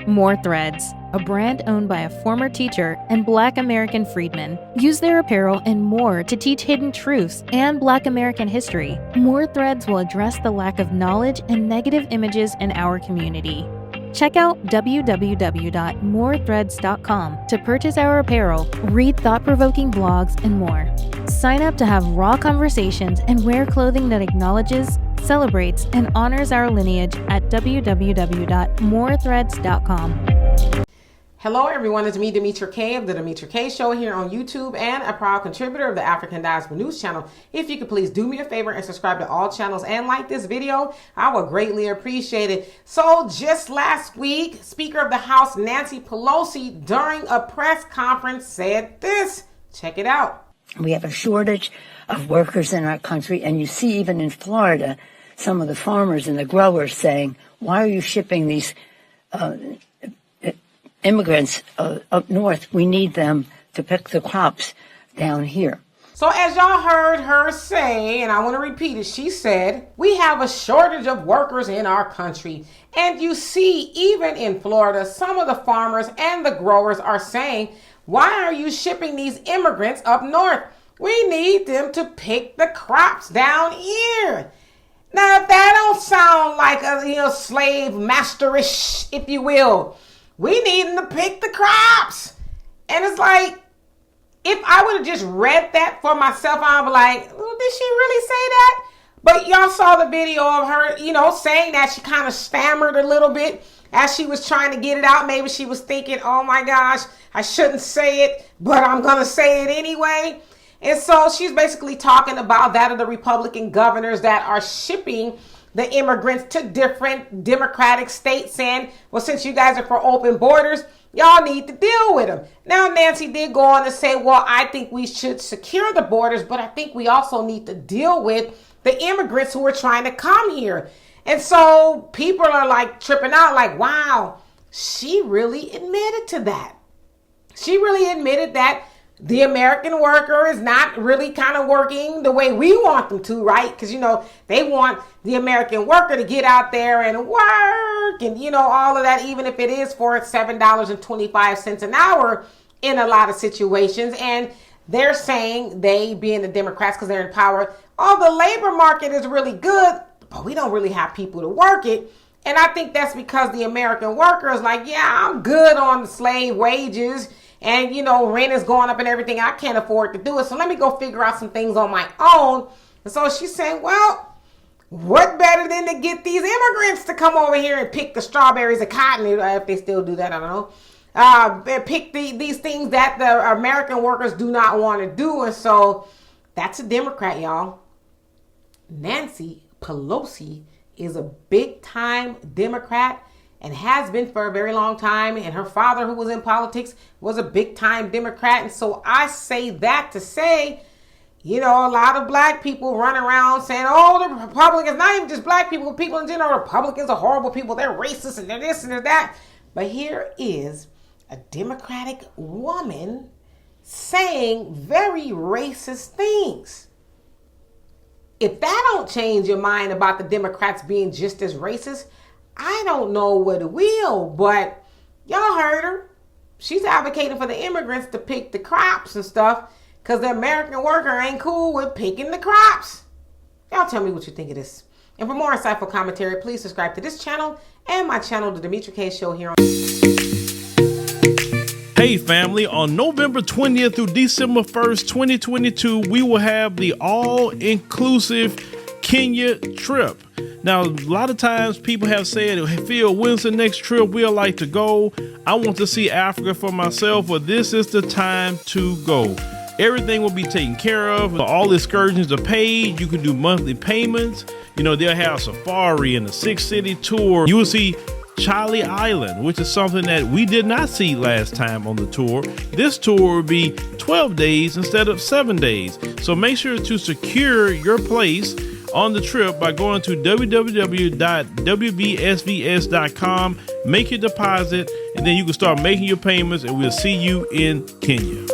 More Threads, a brand owned by a former teacher and Black American freedman, use their apparel and more to teach hidden truths and Black American history. More Threads will address the lack of knowledge and negative images in our community. Check out www.morethreads.com to purchase our apparel, read thought-provoking blogs, and more. Sign up to have raw conversations and wear clothing that acknowledges, celebrates, and honors our lineage at www.morethreads.com. Hello everyone, it's me, Demetra Kaye of the Demetra Kaye Show here on YouTube and a proud contributor of the African Diaspora News channel. If you could please do me a favor and subscribe to all channels and like this video, I would greatly appreciate it. So just last week, Speaker of the House Nancy Pelosi during a press conference said this. Check it out. We have a shortage of workers in our country, and you see even in Florida, some of the farmers and the growers saying, why are you shipping these immigrants up north? We need them to pick the crops down here. So as y'all heard her say, and I want to repeat it, she said, we have a shortage of workers in our country. And you see, even in Florida, some of the farmers and the growers are saying, why are you shipping these immigrants up north? We need them to pick the crops down here. Now, if that don't sound like a slave masterish, if you will, we need them to pick the crops. And it's like, if I would have just read that for myself, I'd be like, oh, did she really say that? But y'all saw the video of her, saying that. She kind of stammered a little bit as she was trying to get it out. Maybe she was thinking, oh my gosh, I shouldn't say it, but I'm going to say it anyway. And so she's basically talking about that of the Republican governors that are shipping the immigrants to different Democratic states, saying, well, since you guys are for open borders, y'all need to deal with them. Now, Nancy did go on to say, well, I think we should secure the borders, but I think we also need to deal with the immigrants who are trying to come here. And so people are like tripping out, like, wow, she really admitted to that. She really admitted that the American worker is not really kind of working the way we want them to, right? Because, they want the American worker to get out there and work and, all of that, even if it is for $7.25 an hour in a lot of situations. And they're saying, they being the Democrats because they're in power, the labor market is really good, but we don't really have people to work it. And I think that's because the American worker is like, yeah, I'm good on the slave wages. And, rent is going up and everything. I can't afford to do it. So let me go figure out some things on my own. And so she's saying, well, what better than to get these immigrants to come over here and pick the strawberries or cotton, if they still do that, I don't know. Pick these things that the American workers do not want to do. And so that's a Democrat, y'all. Nancy Pelosi is a big time Democrat and has been for a very long time. And her father, who was in politics, was a big time Democrat. And so I say that to say, a lot of black people run around saying, oh, the Republicans, not even just black people, people in general, Republicans are horrible people. They're racist and they're this and they're that. But here is a Democratic woman saying very racist things. If that don't change your mind about the Democrats being just as racist, I don't know what will, but y'all heard her. She's advocating for the immigrants to pick the crops and stuff because the American worker ain't cool with picking the crops. Y'all tell me what you think of this. And for more insightful commentary, please subscribe to this channel and my channel, The Demetra Kaye Show here on. Hey family, on November 20th through December 1st, 2022, we will have the all-inclusive Kenya trip. Now, a lot of times people have said, hey, Phil, when's the next trip we'd like to go? I want to see Africa for myself, but this is the time to go. Everything will be taken care of. All excursions are paid. You can do monthly payments. They'll have safari and a 6-city tour. You will see Charlie Island, which is something that we did not see last time on the tour. This tour will be 12 days instead of 7 days. So make sure to secure your place on the trip by going to www.wbsvs.com, make your deposit, and then you can start making your payments, and we'll see you in Kenya.